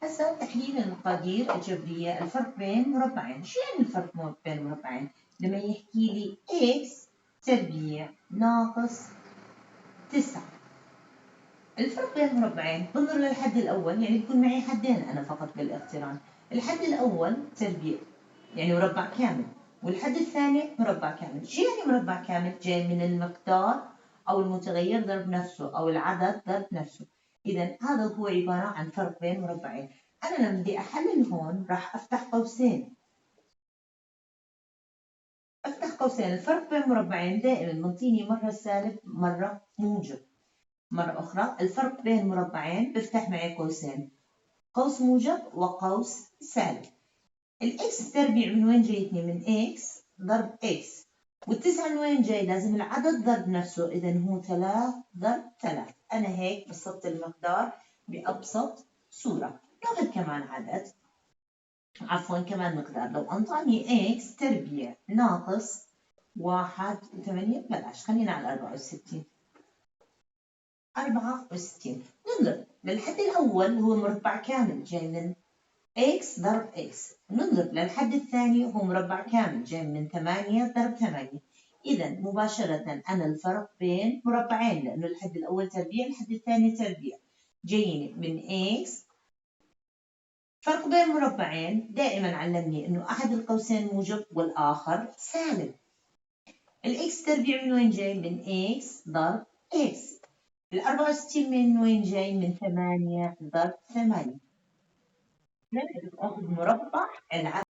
هسه تحليل المقادير الجبرية. الفرق بين مربعين. شو يعني الفرق بين مربعين؟ لما يحكي لي x تربيع ناقص 9. الفرق بين مربعين بنظر للحد الأول، يعني بيكون معي حدين أنا فقط بالاقتران. الحد الأول تربيع يعني مربع كامل، والحد الثاني مربع كامل. شو يعني مربع كامل؟ جاي من المقدار أو المتغير ضرب نفسه أو العدد ضرب نفسه. إذا هذا هو عبارة عن فرق بين مربعين. أنا لما بدي أحلل هون راح أفتح قوسين. الفرق بين مربعين دائما منطيني مرة سالب مرة موجب. مرة أخرى الفرق بين مربعين بفتح معي قوسين، قوس موجب وقوس سالب. الإكس تربيع من وين جايتني؟ من إكس ضرب إكس، والتسعة من وين جاي؟ لازم العدد ضرب نفسه، إذا هو 3 ضرب 3. أنا هيك بسطت المقدار بأبسط صورة. ناخذ كمان عدد، كمان مقدار. لو أنطاني إكس تربيع ناقص 1.8، بلاش خلينا على 64. ننظر للحد الأول هو مربع كامل جاي من x ضرب x. ننظر للحد الثاني هو مربع كامل جاي من 8 ضرب 8. إذا مباشرة أنا الفرق بين مربعين، لأنه الحد الأول تربيع الحد الثاني تربيع جايين من x. فرق بين مربعين دائما علمني إنه أحد القوسين موجب والآخر سالب. الإكس تربيع من وين جاي؟ من x ضرب x. 64 من وين جاي؟ من 8 ضرب 8. أخذ مربع العدد